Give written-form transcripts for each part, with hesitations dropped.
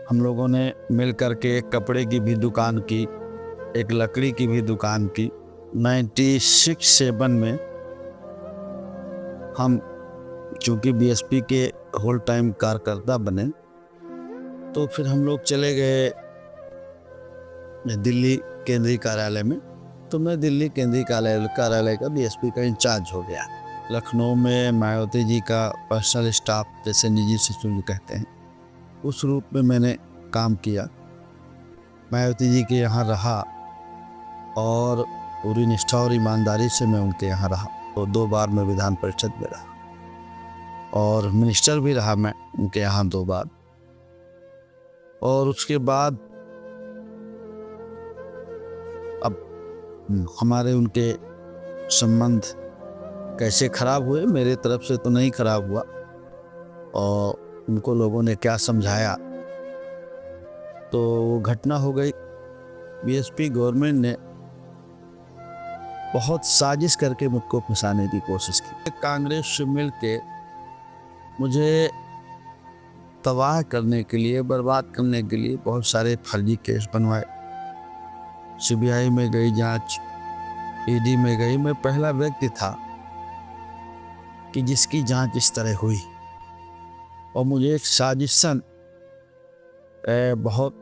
हम लोगों ने मिल कर के एक कपड़े की भी दुकान की, एक लकड़ी की भी दुकान की। 96-7 में हम चूँकि बीएसपी के होल टाइम कार्यकर्ता बने, तो फिर हम लोग चले गए दिल्ली केंद्रीय कार्यालय में। तो मैं दिल्ली केंद्रीय कार्यालय का बीएसपी का इंचार्ज हो गया। लखनऊ में मायावती जी का पर्सनल स्टाफ, जैसे निजी सचिव जो कहते हैं, उस रूप में मैंने काम किया। मायावती जी के यहाँ रहा और पूरी निष्ठा और ईमानदारी से मैं उनके यहाँ रहा। तो 2 बार मैं विधान परिषद में रहा और मिनिस्टर भी रहा मैं उनके यहाँ 2 बार। और उसके बाद अब हमारे उनके संबंध कैसे खराब हुए, मेरे तरफ से तो नहीं खराब हुआ, और उनको लोगों ने क्या समझाया, तो वो घटना हो गई। बीएसपी गवर्नमेंट ने बहुत साजिश करके मुझको फंसाने की कोशिश की। कांग्रेस से मिलके मुझे तबाह करने के लिए, बर्बाद करने के लिए बहुत सारे फर्जी केस बनवाए। सीबीआई में गई जांच, ईडी में गई। मैं पहला व्यक्ति था कि जिसकी जांच इस तरह हुई, और मुझे एक साजिशन बहुत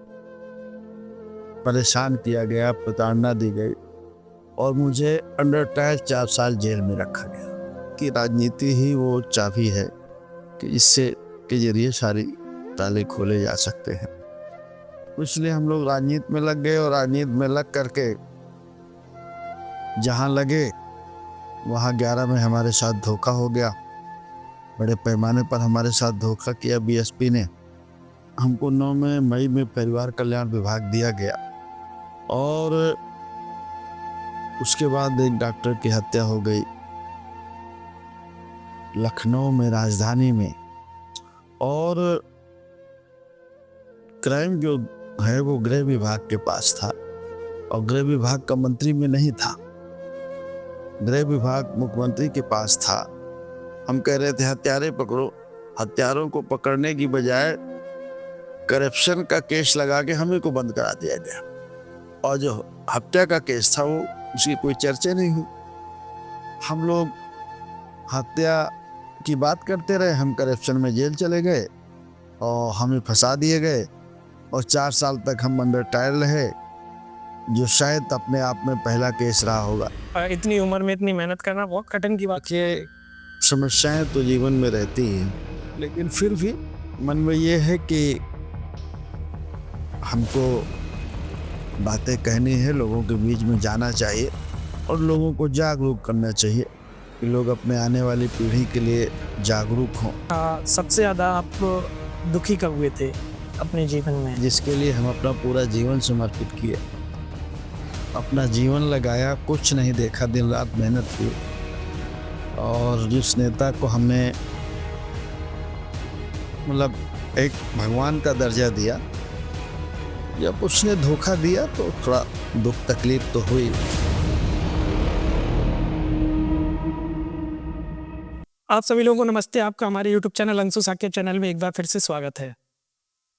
परेशान किया गया, प्रताड़ना दी गई, और मुझे अंडर ट्रायल 4 साल जेल में रखा गया। कि राजनीति ही वो चाबी है कि इससे के जरिए सारी ताले खोले जा सकते हैं। इसलिए हम लोग राजनीति में लग गए, और राजनीति में लग करके जहाँ लगे वहाँ 11 में हमारे साथ धोखा हो गया। बड़े पैमाने पर हमारे साथ धोखा किया बीएसपी ने। हमको 9 मई में परिवार कल्याण विभाग दिया गया, और उसके बाद एक डॉक्टर की हत्या हो गई लखनऊ में, राजधानी में। और क्राइम जो है वो गृह विभाग के पास था, और गृह विभाग का मंत्री में नहीं था, गृह विभाग मुख्यमंत्री के पास था। हम कह रहे थे हत्यारे पकड़ो, हत्यारों को पकड़ने की बजाय करप्शन का केस लगा के हमें को बंद करा दिया गया, और जो हत्या का केस था वो उसकी कोई चर्चा नहीं हुई। हम लोग हत्या की बात करते रहे, हम करप्शन में जेल चले गए और हमें फंसा दिए गए, और 4 साल तक हम अंडर ट्रायल रहे, जो शायद अपने आप में पहला केस रहा होगा। इतनी उम्र में इतनी मेहनत करना बहुत कठिन की बात है। समस्याएं तो जीवन में रहती हैं, लेकिन फिर भी मन में ये है कि हमको बातें कहनी है, लोगों के बीच में जाना चाहिए और लोगों को जागरूक करना चाहिए कि लोग अपने आने वाली पीढ़ी के लिए जागरूक हों। सबसे ज़्यादा आप दुखी कब हुए थे अपने जीवन में? जिसके लिए हम अपना पूरा जीवन समर्पित किए, अपना जीवन लगाया, कुछ नहीं देखा, दिन रात मेहनत की, और जिस नेता को हमने मतलब एक भगवान का दर्जा दिया, जब उसने धोखा दिया तो थोड़ा दुख तकलीफ तो हुई। आप सभी लोगों को नमस्ते। आपका हमारे YouTube channel Anshu Shakya channel में एक बार फिर से स्वागत है।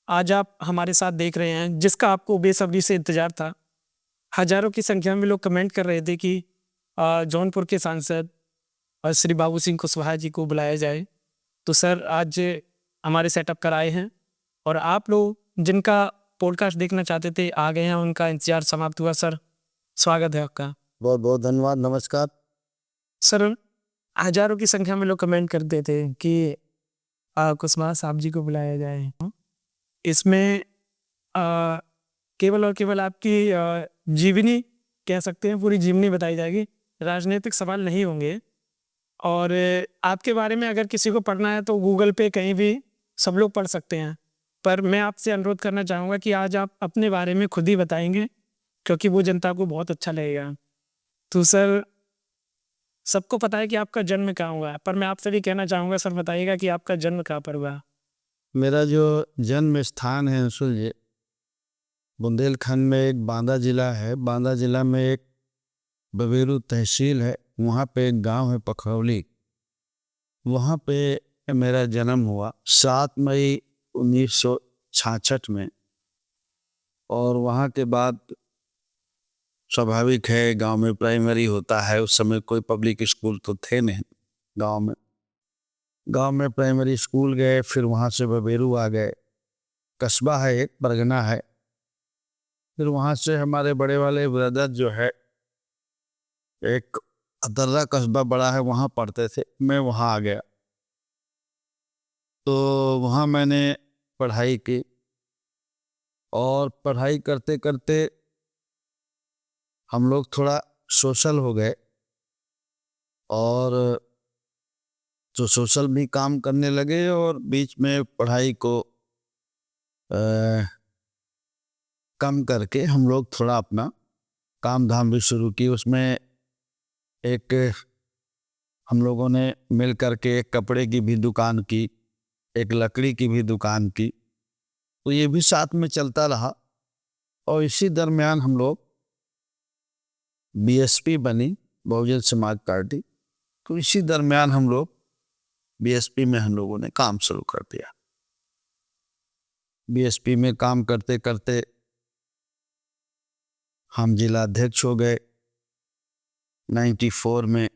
आज आप हमारे साथ देख रहे हैं जिसका आपको बेसब्री से इंतजार था। हजारों की संख्या में लोग कमेंट कर रहे थे कि जौनपुर के सांसद श्री बाबू सिंह कुशवाहा जी को बुलाया जाए। तो सर आज हमारे सेटअप कर आए हैं, और आप लोग जिनका पॉडकास्ट देखना चाहते थे आ गए हैं, उनका इंतजार समाप्त हुआ। सर स्वागत है आपका। बहुत बहुत धन्यवाद, नमस्कार। सर हजारों की संख्या में लोग कमेंट करते थे कि कुशवाहा साहब जी को बुलाया जाए। इसमें केवल और केवल आपकी जीवनी कह सकते हैं, पूरी जीवनी बताई जाएगी, राजनीतिक सवाल नहीं होंगे। और आपके बारे में अगर किसी को पढ़ना है तो गूगल पे कहीं भी सब लोग पढ़ सकते हैं, पर मैं आपसे अनुरोध करना चाहूँगा कि आज आप अपने बारे में खुद ही बताएंगे, क्योंकि वो जनता को बहुत अच्छा लगेगा। तो सर सबको पता है कि आपका जन्म कहाँ हुआ है, पर मैं आपसे भी कहना चाहूँगा सर बताइएगा कि आपका जन्म कहाँ पर हुआ। मेरा जो जन्म स्थान है अंशुल जी, बुंदेलखंड में एक बांदा जिला है, बांदा जिला में एक बबेरू तहसील है, वहाँ पे एक गांव है पखरौली, वहाँ पे मेरा जन्म हुआ 7 मई 1900 1966 में। और वहाँ के बाद स्वाभाविक है गांव में प्राइमरी होता है, उस समय कोई पब्लिक स्कूल तो थे नहीं गांव में। गांव में प्राइमरी स्कूल गए, फिर वहाँ से बबेरू आ गए, कस्बा है एक, परगना है। फिर वहाँ से हमारे बड़े वाले ब्रदर जो है, एक अतर्रा कस्बा बड़ा है, वहाँ पढ़ते थे, मैं वहाँ आ गया। तो वहाँ मैंने पढ़ाई की और पढ़ाई करते करते हम लोग थोड़ा सोशल हो गए और तो सोशल भी काम करने लगे और बीच में पढ़ाई को कम करके हम लोग थोड़ा अपना काम धाम भी शुरू की। उसमें एक हम लोगों ने मिल करके एक कपड़े की भी दुकान की, एक लकड़ी की भी दुकान की, तो ये भी साथ में चलता रहा। और इसी दरमियान हम लोग बीएसपी बनी, बहुजन समाज पार्टी। तो इसी दरमियान हम लोग बीएसपी में हम लोगों ने काम शुरू कर दिया। बीएसपी में काम करते करते हम जिला अध्यक्ष हो गए 94 में।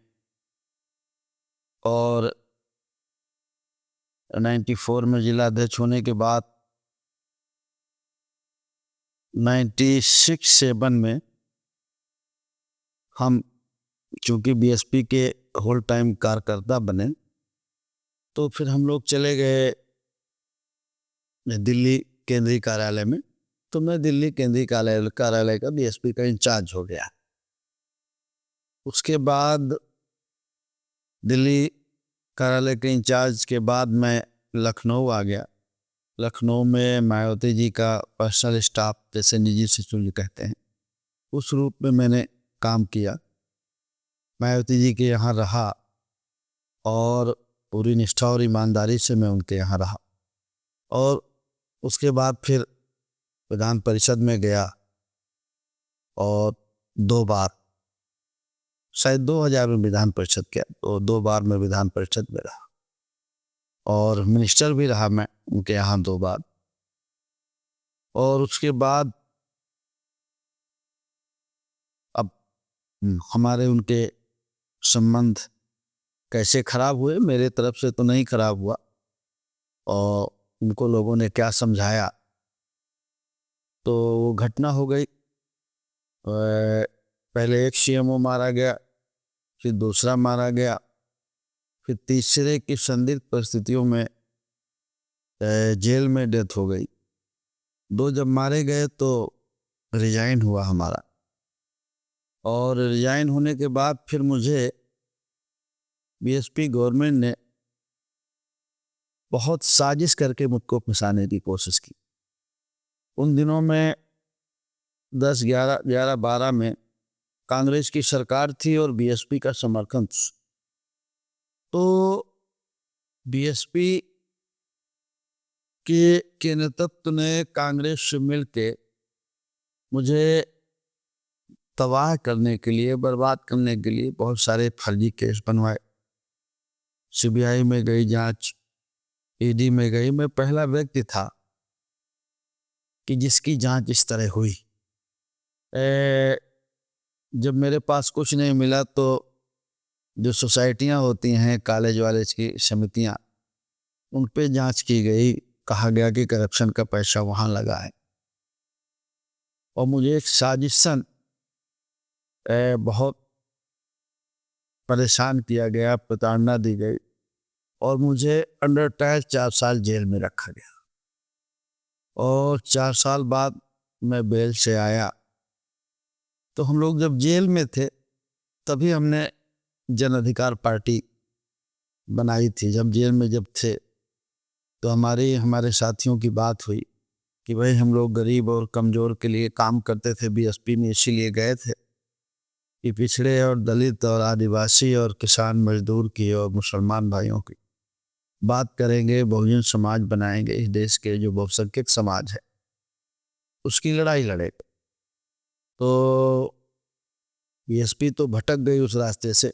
और 94 में जिला अध्यक्ष होने के बाद 96-7 में हम चूंकि बीएसपी के होल टाइम कार्यकर्ता बने, तो फिर हम लोग चले गए दिल्ली केंद्रीय कार्यालय में। तो मैं दिल्ली केंद्रीय कार्यालय का बीएसपी का इंचार्ज हो गया। उसके बाद दिल्ली कार्यालय के इंचार्ज के बाद मैं लखनऊ आ गया। लखनऊ में मायावती जी का पर्सनल स्टाफ, जैसे निजी सचिव जी कहते हैं, उस रूप में मैंने काम किया। मायावती जी के यहाँ रहा और पूरी निष्ठा और ईमानदारी से मैं उनके यहाँ रहा। और उसके बाद फिर विधान परिषद में गया और 2 बार, शायद 2000 में विधान परिषद किया, तो 2 बार मैं विधान परिषद में रहा। और मिनिस्टर भी रहा मैं उनके यहाँ 2 बार। और उसके बाद अब हमारे उनके संबंध कैसे खराब हुए, मेरे तरफ से तो नहीं खराब हुआ। और उनको लोगों ने क्या समझाया, तो वो घटना हो गई। पहले एक सीएमओ मारा गया, फिर दूसरा मारा गया, फिर तीसरे की संदिग्ध परिस्थितियों में जेल में डेथ हो गई। 2 जब मारे गए तो रिजाइन हुआ हमारा। और रिजाइन होने के बाद फिर मुझे बीएसपी गवर्नमेंट ने बहुत साजिश करके मुझको फंसाने की कोशिश की। उन दिनों में 10-11-12 में कांग्रेस की सरकार थी और बीएसपी का समर्थन था। तो बीएसपी के नेतृत्व ने कांग्रेस से मिलके मुझे तबाह करने के लिए, बर्बाद करने के लिए बहुत सारे फर्जी केस बनवाए। सीबीआई में गई जांच, ईडी में गई। मैं पहला व्यक्ति था कि जिसकी जांच इस तरह हुई। जब मेरे पास कुछ नहीं मिला तो जो सोसाइटियां होती हैं, कॉलेज वाले की समितियां, उन पे जांच की गई। कहा गया कि करप्शन का पैसा वहां लगा है। और मुझे एक साजिशन बहुत परेशान किया गया, प्रताड़ना दी गई और मुझे अंडर ट्रायल 4 साल जेल में रखा गया। और 4 साल बाद मैं बेल से आया। तो हम लोग जब जेल में थे तभी हमने जन अधिकार पार्टी बनाई थी। जब जेल में जब थे तो हमारे साथियों की बात हुई कि भाई हम लोग गरीब और कमज़ोर के लिए काम करते थे बीएसपी में, इसीलिए गए थे कि पिछड़े और दलित और आदिवासी और किसान मजदूर की और मुसलमान भाइयों की बात करेंगे, बहुजन समाज बनाएंगे, इस देश के जो बहुसंख्यक समाज है उसकी लड़ाई लड़ेंगे। तो बीएसपी तो भटक गई उस रास्ते से,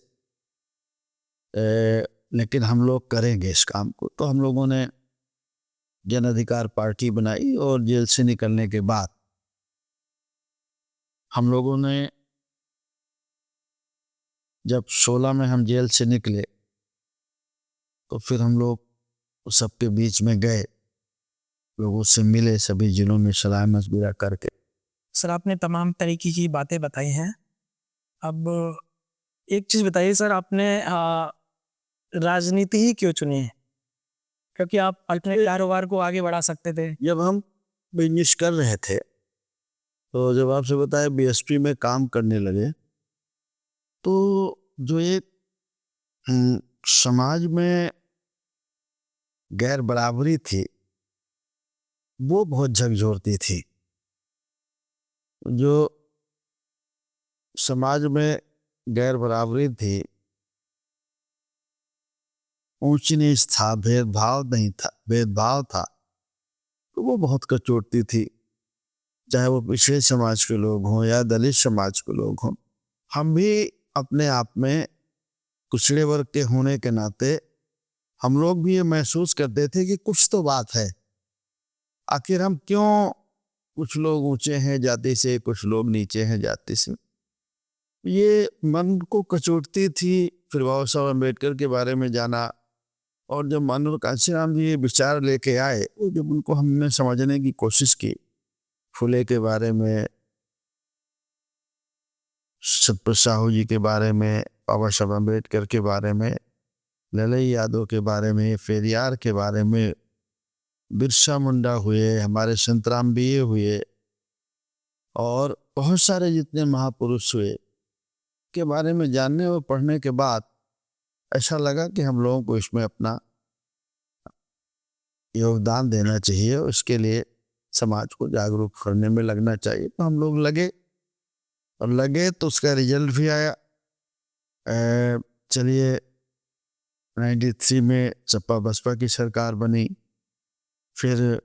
लेकिन हम लोग करेंगे इस काम को। तो हम लोगों ने जन अधिकार पार्टी बनाई और जेल से निकलने के बाद हम लोगों ने, जब 16 में हम जेल से निकले तो फिर हम लोग सबके बीच में गए, लोगों से मिले, सभी जिलों में सलाह मशविरा करके। सर आपने तमाम तरीके की बातें बताई हैं। अब एक चीज़ बताइए सर, आपने राजनीति ही क्यों चुनी है? क्योंकि आप अपने कारोबार को आगे बढ़ा सकते थे। जब हम बिजनेस कर रहे थे तो जब आपसे बताया बीएसपी में काम करने लगे तो जो एक समाज में गैर बराबरी थी वो बहुत झकझोरती थी। जो समाज में गैर बराबरी थी, ऊंच नीच था, भेदभाव नहीं था, भेदभाव था, तो वो बहुत कचोटती थी। चाहे वो पिछड़े समाज के लोग हों या दलित समाज के लोग हों, हम भी अपने आप में पिछड़े वर्ग के होने के नाते हम लोग भी ये महसूस करते थे कि कुछ तो बात है। आखिर हम क्यों, कुछ लोग ऊंचे हैं जाति से, कुछ लोग नीचे हैं जाति से, ये मन को कचोटती थी। फिर बाबा साहब अम्बेडकर के बारे में जाना, और जब मानव कांशीराम जी ये विचार लेके आए, वो जब उनको हमने समझने की कोशिश की, फुले के बारे में, सतपाल साहू जी के बारे में, बाबा साहब अम्बेडकर के बारे में, ललई यादव के बारे में, पेरियार के बारे में, बिरसा मुंडा हुए, हमारे संतराम बीए हुए, और बहुत सारे जितने महापुरुष हुए के बारे में जानने और पढ़ने के बाद ऐसा लगा कि हम लोगों को इसमें अपना योगदान देना चाहिए, उसके लिए समाज को जागरूक करने में लगना चाहिए। तो हम लोग लगे, और लगे तो उसका रिजल्ट भी आया। चलिए 93 में सपा बसपा की सरकार बनी, फिर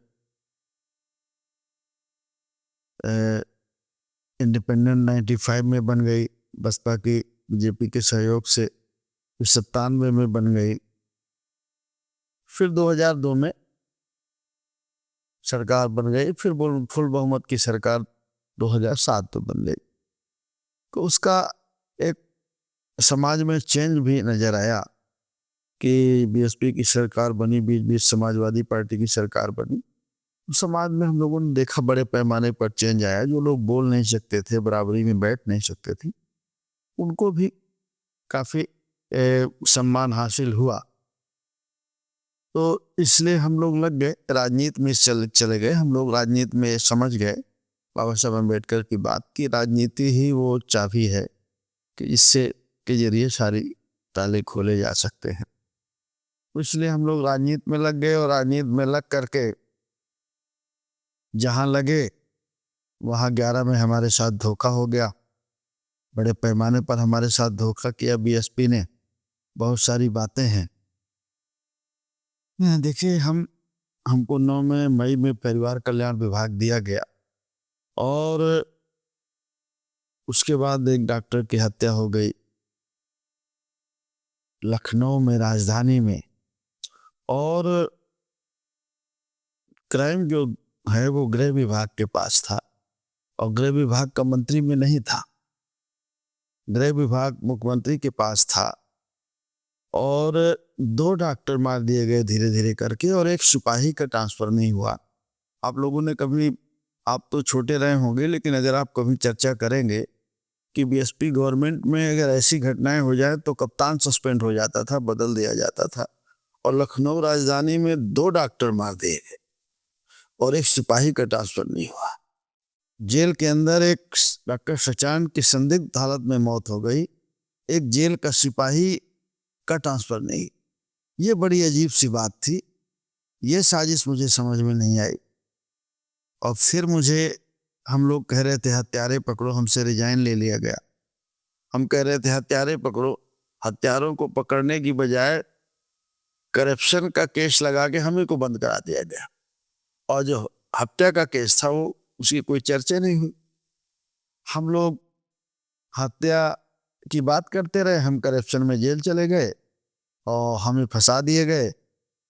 इंडिपेंडेंट 95 में बन गई बसपा की, बीजेपी के सहयोग से, 97 में बन गई, फिर 2002 में सरकार बन गई, फिर फुल बहुमत की सरकार 2007 में बन गई। तो उसका एक समाज में चेंज भी नजर आया कि बीएसपी की सरकार बनी, बीच बीच समाजवादी पार्टी की सरकार बनी। समाज में हम लोगों ने देखा बड़े पैमाने पर चेंज आया। जो लोग बोल नहीं सकते थे, बराबरी में बैठ नहीं सकते थे, उनको भी काफी सम्मान हासिल हुआ। तो इसलिए हम लोग लग गए राजनीति में, चले गए हम लोग राजनीति में। समझ गए बाबा साहब अम्बेडकर की बात की, राजनीति ही वो चाबी है कि इससे के जरिए सारी ताले खोले जा सकते हैं। इसलिए हम लोग राजनीति में लग गए, और राजनीति में लग करके जहां लगे वहां 11 में हमारे साथ धोखा हो गया। बड़े पैमाने पर हमारे साथ धोखा किया बीएसपी ने। बहुत सारी बातें हैं। देखिए, हमको 9 मई में परिवार कल्याण विभाग दिया गया, और उसके बाद एक डॉक्टर की हत्या हो गई लखनऊ में, राजधानी में। और क्राइम जो है वो गृह विभाग के पास था, और गृह विभाग का मंत्री में नहीं था, गृह विभाग मुख्यमंत्री के पास था। और 2 डॉक्टर मार दिए गए धीरे धीरे करके, और एक सिपाही का ट्रांसफर नहीं हुआ। आप लोगों ने कभी, आप तो छोटे रहे होंगे, लेकिन अगर आप कभी चर्चा करेंगे कि बीएसपी गवर्नमेंट में अगर ऐसी घटनाएं हो जाए तो कप्तान सस्पेंड हो जाता था, बदल दिया जाता था। और लखनऊ राजधानी में 2 डॉक्टर मार दिए गए और एक सिपाही का ट्रांसफर नहीं हुआ। जेल के अंदर एक डॉक्टर सचान की संदिग्ध हालत में मौत हो गई, एक जेल का सिपाही का ट्रांसफर नहीं। ये बड़ी अजीब सी बात थी। ये साजिश मुझे समझ में नहीं आई। और फिर हम लोग कह रहे थे हत्यारे पकड़ो, हमसे रिजाइन ले लिया गया। हम कह रहे थे हत्यारे पकड़ो, हत्यारों को पकड़ने की बजाय करप्शन का केस लगा के हमें को बंद करा दिया गया। और जो हत्या का केस था वो, उसकी कोई चर्चा नहीं हुई। हम लोग हत्या की बात करते रहे, हम करप्शन में जेल चले गए और हमें फंसा दिए गए,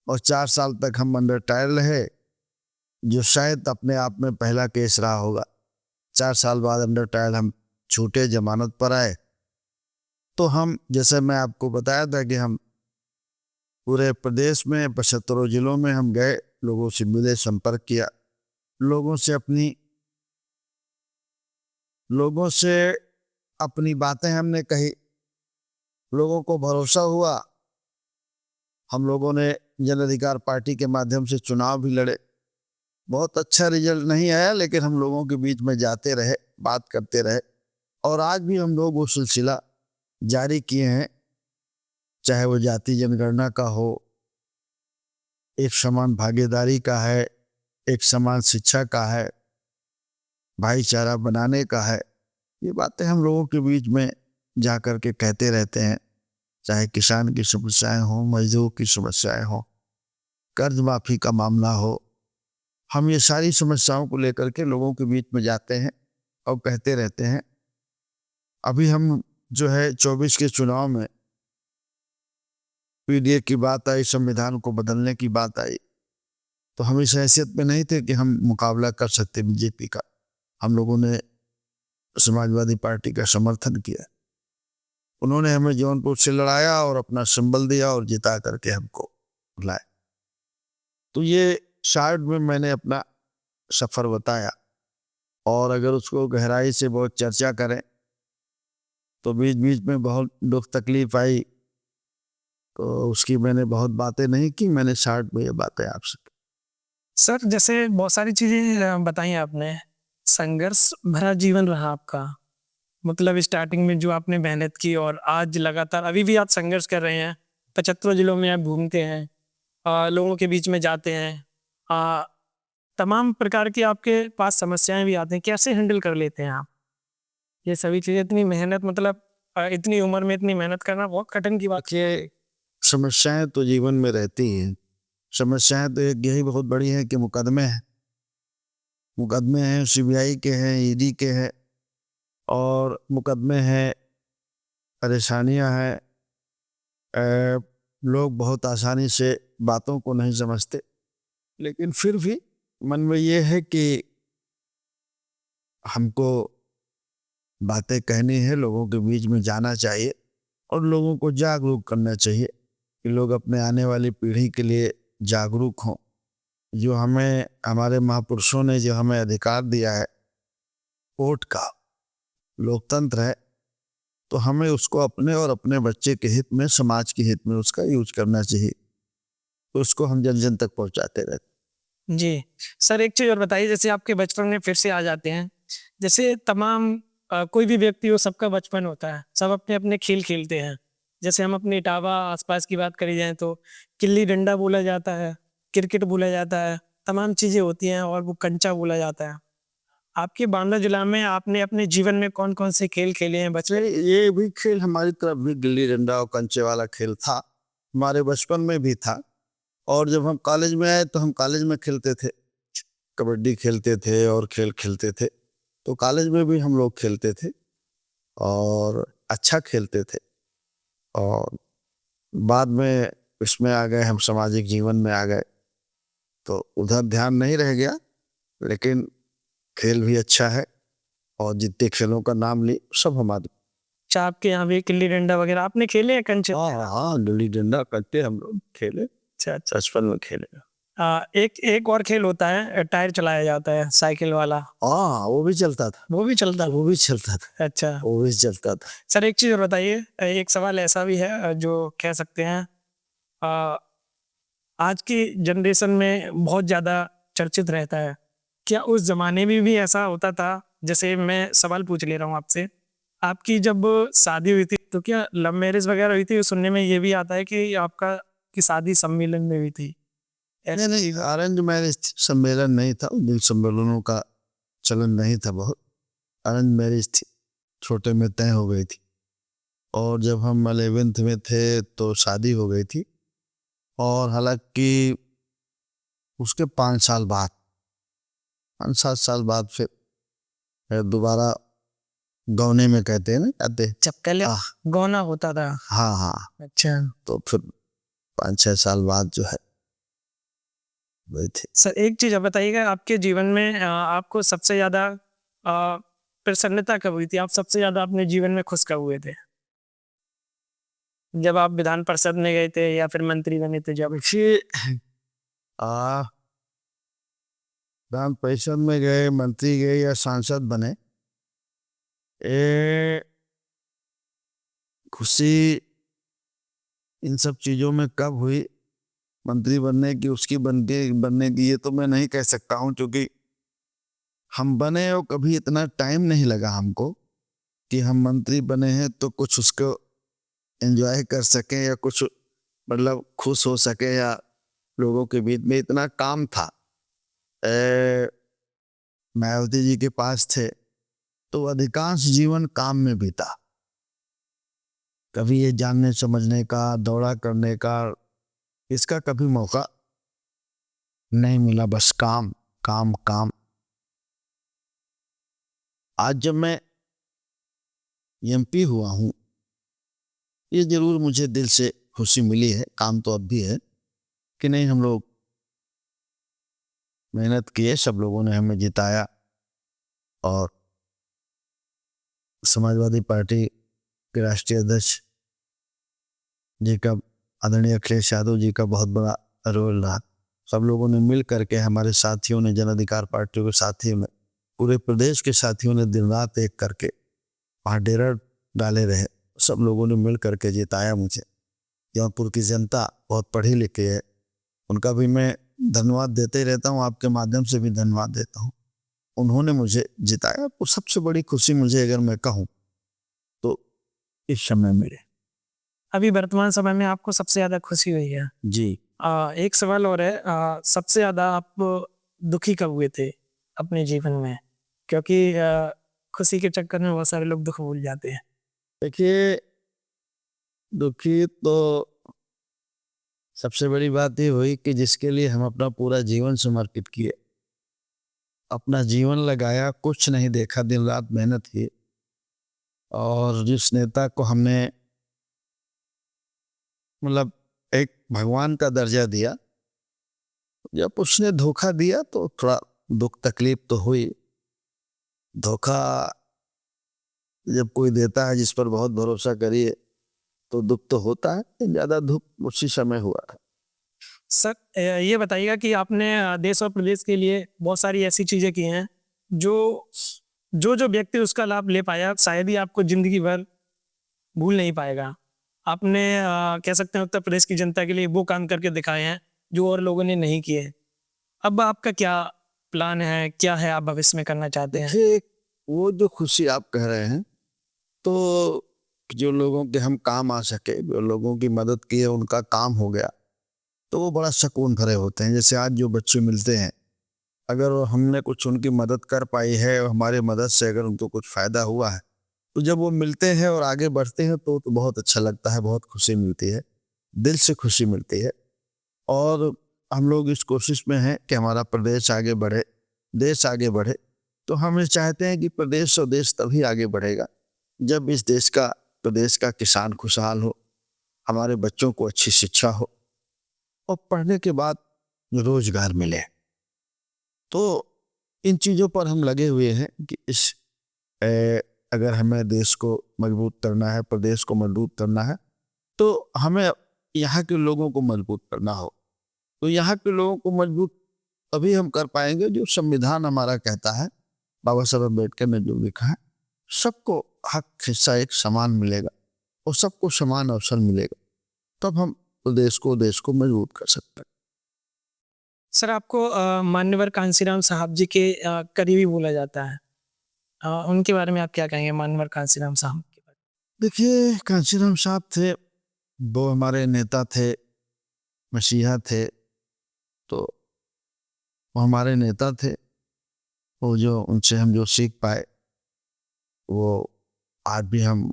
और 4 साल तक हम अंडर ट्रायल रहे। जो शायद अपने आप में पहला केस रहा होगा। 4 साल बाद अंडर ट्रायल हम छूटे, जमानत पर आए। तो हम, जैसे मैं आपको बताया था कि हम पूरे प्रदेश में 75 जिलों में हम गए, लोगों से मिले, संपर्क किया, लोगों से अपनी बातें हमने कही, लोगों को भरोसा हुआ। हम लोगों ने जन अधिकार पार्टी के माध्यम से चुनाव भी लड़े। बहुत अच्छा रिजल्ट नहीं आया, लेकिन हम लोगों के बीच में जाते रहे, बात करते रहे, और आज भी हम लोग वो सिलसिला जारी किए हैं। चाहे वो जाति जनगणना का हो, एक समान भागीदारी का है, एक समान शिक्षा का है, भाईचारा बनाने का है, ये बातें हम लोगों के बीच में जा कर के कहते रहते हैं। चाहे किसान की समस्याएं हो, मजदूर की समस्याएं हो, कर्ज माफी का मामला हो, हम ये सारी समस्याओं को लेकर के लोगों के बीच में जाते हैं और कहते रहते हैं। अभी हम जो है 24 के चुनाव में पीडीए की बात आई, संविधान को बदलने की बात आई, तो हम इस हैसियत में नहीं थे कि हम मुकाबला कर सकते बीजेपी का। हम लोगों ने समाजवादी पार्टी का समर्थन किया, उन्होंने हमें जौनपुर से लड़ाया और अपना संबल दिया और जिता करके हमको लाए। तो ये शार्ट में मैंने अपना सफर बताया, और अगर उसको गहराई से बहुत चर्चा करें तो बीच बीच में बहुत दुख तकलीफ आई, तो उसकी मैंने बहुत बातें नहीं की, मैंने शार्ट में ये बातें आपसे। सर जैसे बहुत सारी चीज़ें बताई आपने, संघर्ष भरा जीवन रहा आपका। मतलब स्टार्टिंग में जो आपने मेहनत की और आज लगातार अभी भी आप संघर्ष कर रहे हैं। 75 जिलों में आप घूमते हैं, लोगों के बीच में जाते हैं, तमाम प्रकार की आपके पास समस्याएं भी आती हैं, कैसे हैंडल कर लेते हैं आप ये सभी चीज़ें? इतनी मेहनत, मतलब इतनी उम्र में इतनी मेहनत करना बहुत कठिन की बात है। देखिए, समस्याएं तो जीवन में रहती हैं। समस्याएं तो एक यही बहुत बड़ी है कि मुकदमे हैं, सीबीआई के हैं, ईडी के हैं, और मुकदमे हैं, परेशानियां हैं। लोग बहुत आसानी से बातों को नहीं समझते, लेकिन फिर भी मन में ये है कि हमको बातें कहनी है, लोगों के बीच में जाना चाहिए और लोगों को जागरूक करना चाहिए कि लोग अपने आने वाली पीढ़ी के लिए जागरूक हों। जो हमें हमारे महापुरुषों ने जो हमें अधिकार दिया है, वोट का, लोकतंत्र है, तो हमें उसको अपने और अपने बच्चे के हित में, समाज के हित में उसका यूज करना चाहिए। तो उसको हम जन जन तक पहुंचाते रहते। जी सर, एक चीज़ और बताइए, जैसे आपके बचपन में फिर से आ जाते हैं। जैसे तमाम कोई भी व्यक्ति हो, सबका बचपन होता है, सब अपने अपने खेल खेलते हैं। जैसे हम अपने इटावा आसपास की बात करी जाए तो गिल्ली डंडा बोला जाता है, क्रिकेट बोला जाता है, तमाम चीज़ें होती हैं, और वो कंचा बोला जाता है। आपके बांदा जिला में आपने अपने जीवन में कौन कौन से खेल खेले हैं बचपन? ये भी खेल हमारी तरफ भी गिल्ली डंडा और कंचे वाला खेल था, हमारे बचपन में भी था। और जब हम कॉलेज में आए तो हम कॉलेज में खेलते थे, कबड्डी खेलते थे और खेल खेलते थे। तो कॉलेज में भी हम लोग खेलते थे और अच्छा खेलते थे। और बाद में इसमें आ गए, हम सामाजिक जीवन में आ गए, तो उधर ध्यान नहीं रह गया, लेकिन खेल भी अच्छा है और जितने खेलों का नाम ली सब हमारे। अच्छा, आपके यहाँ भी गिल्ली डंडा वगैरह आपने खेले हैं, कंचे? हाँ, गिल्ली डंडा करते हम लोग खेले, अच्छा अच्छा। बचपन में खेले। एक और खेल होता है, टायर चलाया जाता है, साइकिल वाला। हाँ, वो भी चलता था। वो भी चलता? वो भी चलता था। अच्छा। वो भी चलता था। सर एक चीज़ और बताइए, एक सवाल ऐसा भी है जो कह सकते हैं अ, आज की जनरेशन में बहुत ज़्यादा चर्चित रहता है। क्या उस ज़माने में भी ऐसा होता था? जैसे मैं सवाल पूछ ले रहा हूँ आपसे, आपकी जब शादी हुई थी तो क्या लव मैरिज वगैरह हुई थी? सुनने में ये भी आता है कि आपका की शादी सम्मेलन में हुई थी। नहीं नहीं, अरेंज मैरिज सम्मेलन नहीं था, उन दिन सम्मेलनों का चलन नहीं था बहुत। अरेंज मैरिज थी, छोटे में तय हो गई थी। और जब हम 11th में थे तो शादी हो गई थी। और हालांकि उसके 5 साल बाद, 5-7 साल बाद फिर दोबारा गौने में कहते हैं ना, कहते हैं। जब पहले गौना होता था। हाँ हाँ। अच्छा। तो फिर 5-6 साल बाद जो है हुए थे। सर एक चीज़ आप बताइएगा, आपके जीवन में आपको सबसे ज़्यादा प्रसन्नता कब हुई थी? आप सबसे ज़्यादा अपने जीवन में खुश कब हुए थे? जब आप विधान परिषद में गए थे या फिर मंत्री बने थे जब? देखिए, आ, विधान परिषद में गए, मंत्री गए या सांसद बने, ए खुशी इन सब चीजों में कब हुई, मंत्री बनने की, उसकी बनने की, ये तो मैं नहीं कह सकता हूँ, क्योंकि हम बने और कभी इतना टाइम नहीं लगा हमको कि हम मंत्री बने हैं तो कुछ उसको एंजॉय कर सके या कुछ मतलब खुश हो सके, या लोगों के बीच में इतना काम था। मायावती जी के पास थे तो अधिकांश जीवन काम में बीता, कभी ये जानने समझने का, दौड़ा करने का, इसका कभी मौका नहीं मिला, बस काम काम काम। आज जब मैं एमपी हुआ हूं, ये जरूर मुझे दिल से खुशी मिली है, काम तो अब भी है कि नहीं, हम लोग मेहनत किए, सब लोगों ने हमें जिताया, और समाजवादी पार्टी के राष्ट्रीय अध्यक्ष जी का, आदरणीय अखिलेश यादव जी का बहुत बड़ा रोल रहा। सब लोगों ने मिल करके, हमारे साथियों ने, जन अधिकार पार्टियों के साथियों ने, पूरे प्रदेश के साथियों ने दिन रात एक करके वहाँ डेरा डाले रहे, सब लोगों ने मिल करके जिताया मुझे। जौनपुर की जनता बहुत पढ़ी लिखी है, उनका भी मैं धन्यवाद देते रहता हूँ, आपके माध्यम से भी धन्यवाद देता हूँ। उन्होंने मुझे जिताया, तो सबसे बड़ी खुशी मुझे अगर मैं कहूँ तो इस समय मेरे। अभी वर्तमान समय में आपको सबसे ज़्यादा खुशी हुई है? जी। एक सवाल और है, सबसे ज़्यादा आप दुखी कब हुए थे अपने जीवन में? क्योंकि खुशी के चक्कर में बहुत सारे लोग दुख भूल जाते हैं। देखिए, दुखी तो सबसे बड़ी बात ये हुई कि जिसके लिए हम अपना पूरा जीवन समर्पित किए, अपना जीवन लगाया, कुछ नहीं देखा, दिन रात मेहनत की, और जिस नेता को हमने मतलब एक भगवान का दर्जा दिया, जब उसने धोखा दिया तो थोड़ा दुख तकलीफ तो हुई। धोखा जब कोई देता है जिस पर बहुत भरोसा करिए तो दुख तो होता है, ज्यादा दुख उसी समय हुआ था। सर ये बताइएगा कि आपने देश और प्रदेश के लिए बहुत सारी ऐसी चीज़ें की हैं जो जो व्यक्ति उसका लाभ ले पाया शायद ही आपको ज़िंदगी भर भूल नहीं पाएगा। आपने कह सकते हैं उत्तर प्रदेश की जनता के लिए वो काम करके दिखाए हैं जो और लोगों ने नहीं किए। अब आपका क्या प्लान है, क्या है आप भविष्य में करना चाहते हैं? देखिए, वो जो खुशी आप कह रहे हैं, तो जो लोगों के हम काम आ सके, जो लोगों की मदद की है, उनका काम हो गया, तो वो बड़ा सुकून भरे होते हैं। जैसे आज जो बच्चे मिलते हैं, अगर हमने कुछ उनकी मदद कर पाई है और हमारे मदद से अगर उनको कुछ फायदा हुआ है, तो जब वो मिलते हैं और आगे बढ़ते हैं तो बहुत अच्छा लगता है, बहुत खुशी मिलती है, दिल से खुशी मिलती है। और हम लोग इस कोशिश में हैं कि हमारा प्रदेश आगे बढ़े, देश आगे बढ़े। तो हम ये चाहते हैं कि प्रदेश और देश तभी आगे बढ़ेगा जब इस देश का, प्रदेश का किसान खुशहाल हो, हमारे बच्चों को अच्छी शिक्षा हो, और पढ़ने के बाद रोजगार मिले। तो इन चीजों पर हम लगे हुए हैं कि इस अगर हमें देश को मजबूत करना है, प्रदेश को मजबूत करना है, तो हमें यहाँ के लोगों को मजबूत करना हो। तो यहाँ के लोगों को मजबूत तभी हम कर पाएंगे जो संविधान हमारा कहता है, बाबा साहब अम्बेडकर ने जो लिखा है, सबको हक हिस्सा एक समान मिलेगा और सबको समान अवसर मिलेगा, तब हम देश को मजबूत कर सकते हैं। सर आपको मान्यवर कांशीराम साहब जी के करीबी बोला जाता है। उनके बारे में आप क्या कहेंगे, मान्यवर कांशीराम साहब के बारे में? देखिए, कांशीराम साहब थे, वो हमारे नेता थे, मसीहा थे, तो वो हमारे नेता थे। वो जो उनसे हम जो सीख पाए, वो आज भी हम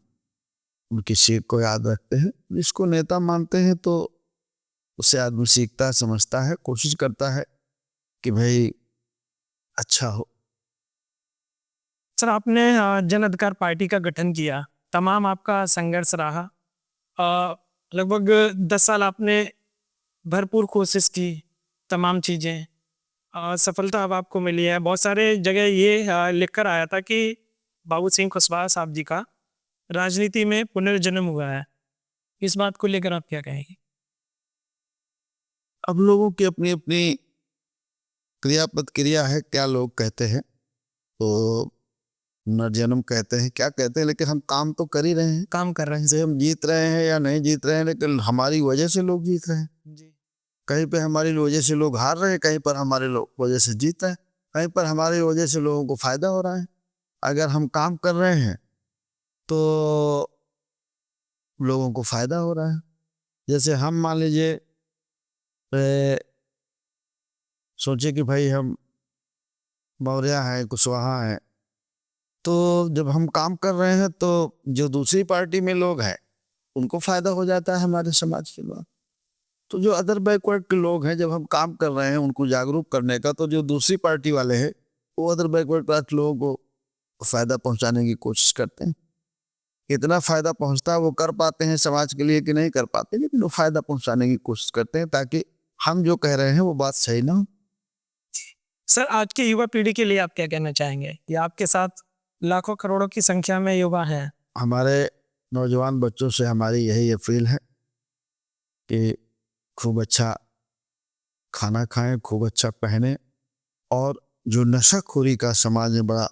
उनकी सीख को याद रखते हैं। जिसको नेता मानते हैं तो उससे आदमी सीखता है, समझता है, कोशिश करता है कि भाई अच्छा हो। सर आपने जन अधिकार पार्टी का गठन किया, तमाम आपका संघर्ष रहा। लगभग 10 साल आपने भरपूर कोशिश की, तमाम चीज़ें सफलता अब आपको मिली है। बहुत सारे जगह ये लिख कर आया था कि बाबू सिंह कुशवाहा साहब जी का राजनीति में पुनर्जन्म हुआ है। इस बात को लेकर आप क्या कहेंगे? अब लोगों की अपनी अपनी क्रियापद क्रिया है, क्या लोग कहते हैं तो पुनर्जन्म कहते हैं, क्या कहते हैं, लेकिन हम काम तो कर ही रहे हैं। काम कर रहे हैं। से हम जीत रहे हैं या नहीं जीत रहे हैं, लेकिन हमारी वजह से लोग जीत रहे हैं। जी। कहीं पे हमारी वजह से लोग हार रहे हैं, कहीं पर हमारे वजह से जीत रहे हैं, कहीं पर हमारी वजह से लोगों को फायदा हो रहा है। अगर हम काम कर रहे हैं तो लोगों को फायदा हो रहा है। जैसे हम मान लीजिए सोचे कि भाई हम मौर्य हैं, कुशवाहा हैं, तो जब हम काम कर रहे हैं तो जो दूसरी पार्टी में लोग हैं उनको फायदा हो जाता है हमारे समाज के लोग। तो जो अदर बैकवर्ड के लोग हैं, जब हम काम कर रहे हैं उनको जागरूक करने का, तो जो दूसरी पार्टी वाले हैं वो अदर बैकवर्ड क्लास लोगों को फायदा पहुंचाने की कोशिश करते हैं। कितना फायदा पहुंचता है वो कर पाते हैं समाज के लिए कि नहीं कर पाते, लेकिन वो फायदा पहुंचाने की कोशिश करते हैं ताकि हम जो कह रहे हैं वो बात सही ना हो। सर, आज की युवा पीढ़ी के लिए आप क्या कहना चाहेंगे कि आपके साथ लाखों करोड़ों की संख्या में युवा हैं? हमारे नौजवान बच्चों से हमारी यही अपील है कि खूब अच्छा खाना खाएं, खूब अच्छा पहने, और जो नशाखोरी का समाज में बड़ा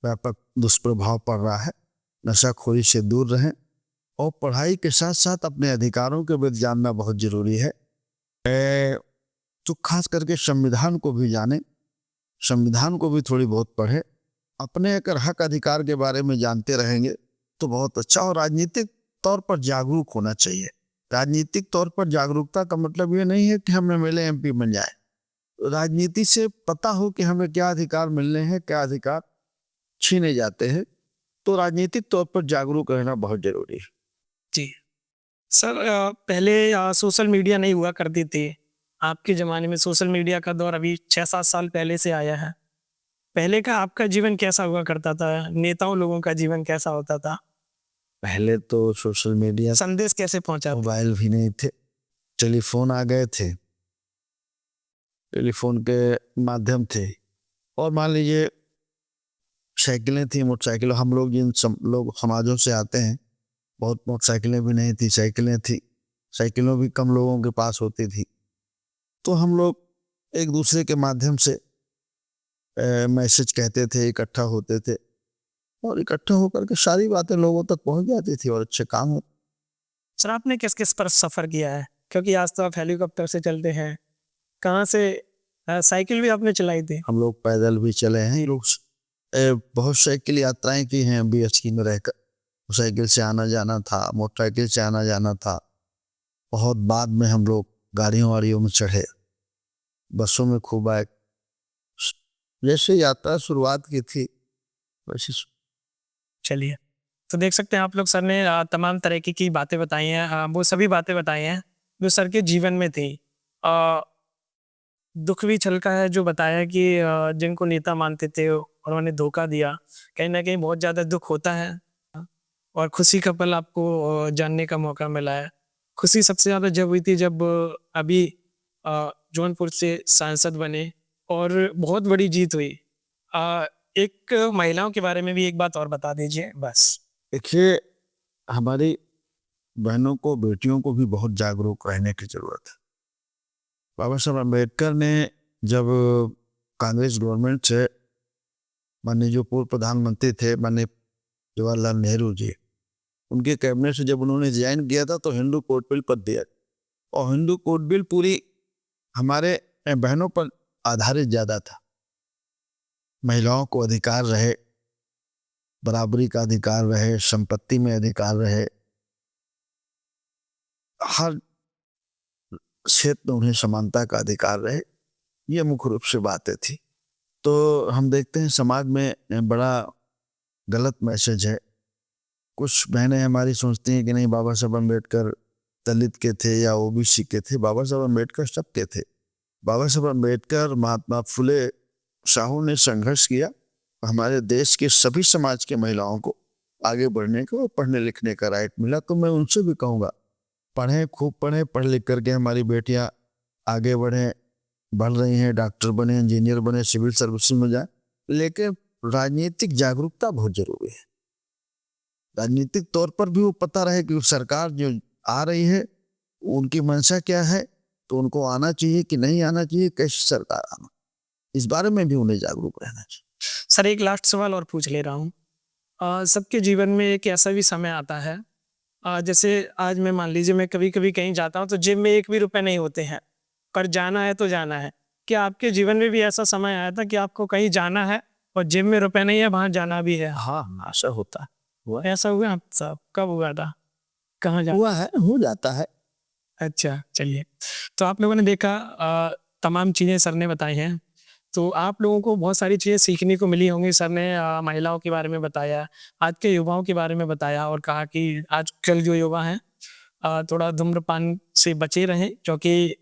व्यापक दुष्प्रभाव पड़ रहा है, नशाखोरी से दूर रहें और पढ़ाई के साथ साथ अपने अधिकारों के भी जानना बहुत जरूरी है। तो खास करके संविधान को भी जानें, संविधान को भी थोड़ी बहुत पढ़ें। अपने अगर हक अधिकार के बारे में जानते रहेंगे तो बहुत अच्छा। और राजनीतिक तौर पर जागरूक होना चाहिए। राजनीतिक तौर पर जागरूकता का मतलब ये नहीं है कि हम एमएलए एमपी बन जाए। राजनीति से पता हो कि हमें क्या अधिकार मिलने हैं, क्या अधिकार छीने जाते हैं, तो राजनीतिक तौर पर जागरूक रहना बहुत जरूरी है। जी। सर, पहले सोशल मीडिया नहीं हुआ करती थी। आपके ज़माने में सोशल मीडिया का दौर अभी 6-7 साल पहले से आया है। पहले का आपका जीवन कैसा हुआ करता था? नेताओं लोगों का जीवन कैसा होता था? पहले तो सोशल मीडिया, संदेश कैसे पहुंचा? मोबाइल भी नहीं थे, टेलीफोन आ गए थे, टेलीफोन के माध्यम थे। और मान लीजिए साइकिलें थी, मोटरसाइकिल, हम लोग जिन लोग समाजों से आते हैं, बहुत मोटरसाइकिलें भी नहीं थी, साइकिलें थी। साइकिलों भी कम लोगों के पास होती थी। तो हम लोग एक दूसरे के माध्यम से मैसेज कहते थे, इकट्ठा होते थे, और इकट्ठा होकर के सारी बातें लोगों तक पहुंच जाती थी और अच्छे काम होते। सर, आपने किस किस पर सफ़र किया है? क्योंकि आज तो आप हेलीकॉप्टर से चलते हैं। कहाँ से साइकिल भी आपने चलाई थी? हम लोग पैदल भी चले हैं, लोग बहुत साइकिल यात्राएं की हैं बीएचकी में रहकर। साइकिल से आना जाना था, मोटरसाइकिल से आना जाना था। बहुत बाद में हम लोग गाड़ियों वाड़ियों में चढ़े, बसों में खूब आए। जैसे यात्रा शुरुआत की थी वैसे। चलिए, तो देख सकते हैं आप लोग, सर ने तमाम तरह की बातें बताई हैं। वो सभी बातें बताई हैं जो सर के जीवन में थी। अ, दुख भी छलका है जो बताया कि जिनको नेता मानते थे उन्होंने धोखा दिया। कहीं न कहीं बहुत ज़्यादा दुख होता है। और खुशी का पल आपको जानने का मौका मिला है। खुशी सबसे ज़्यादा जब हुई थी जब अभी जौनपुर से सांसद बने और बहुत बड़ी जीत हुई। एक महिलाओं के बारे में भी एक बात और बता दीजिए बस। देखिए, हमारी बहनों को, बेटियों को भी बहुत जागरूक रहने की जरूरत है। बाबा साहब अम्बेडकर ने जब कांग्रेस गवर्नमेंट से, माननीय जो पूर्व प्रधानमंत्री थे माननीय जवाहरलाल नेहरू जी, उनके कैबिनेट से जब उन्होंने ज्वाइन किया था तो हिंदू कोड बिल पर दिया। और हिंदू कोड बिल पूरी हमारे बहनों पर आधारित ज्यादा था। महिलाओं को अधिकार रहे, बराबरी का अधिकार रहे, संपत्ति में अधिकार रहे, हर क्षेत्र में उन्हें समानता का अधिकार रहे। ये मुख्य रूप से बातें थी। तो हम देखते हैं समाज में बड़ा गलत मैसेज है। कुछ बहनें हमारी सोचती हैं कि नहीं, बाबा साहब अम्बेडकर दलित के थे या ओबीसी के थे। बाबा साहब अम्बेडकर सबके थे। बाबा साहब अम्बेडकर, महात्मा फुले साहू ने संघर्ष किया, हमारे देश के सभी समाज के महिलाओं को आगे बढ़ने का और पढ़ने लिखने का राइट मिला। तो मैं उनसे भी कहूँगा, पढ़ें, खूब पढ़ें, पढ़ लिख करके हमारी बेटियां आगे बढ़ें, बढ़ रही हैं, डॉक्टर बने, इंजीनियर बने, सिविल सर्विस में जाए, लेकिन राजनीतिक जागरूकता बहुत जरूरी है। राजनीतिक तौर पर भी वो पता रहे कि सरकार जो आ रही है उनकी मंशा क्या है, तो उनको आना चाहिए कि नहीं आना चाहिए, कैसी सरकार आना, इस बारे में भी उन्हें जागरूक रहना चाहिए। सर एक लास्ट सवाल और पूछ ले रहा हूँ। सबके जीवन में एक ऐसा भी समय आता है, जैसे आज मैं मान लीजिए मैं कभी-कभी कहीं जाता हूँ तो जेब में 1 भी रुपए नहीं होते हैं, पर जाना है तो जाना है। क्या आपके जीवन में भी ऐसा समय आया था कि आपको कहीं जाना है और जेब में रुपए नहीं है, वहाँ जाना भी है? हाँ, ऐसा होता है, हुआ ऐसा हुआ आपके साथ? कब हुआ था? कहाँ जा हुआ है, हो जाता है। अच्छा, चलिए। तो आप लोगों ने देखा तमाम चीज़ें सर ने बताई हैं, तो आप लोगों को बहुत सारी चीज़ें सीखने को मिली होंगी। सर ने महिलाओं के बारे में बताया, आज के युवाओं के बारे में बताया और कहा कि आजकल जो युवा हैं थोड़ा धूम्रपान से बचे रहें, क्योंकि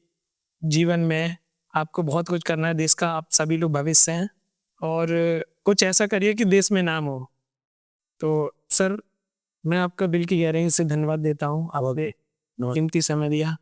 जीवन में आपको बहुत कुछ करना है, देश का आप सभी लोग भविष्य हैं और कुछ ऐसा करिए कि देश में नाम हो। तो सर, मैं आपका दिल की गहराई से धन्यवाद देता हूँ, आपने कीमती समय दिया।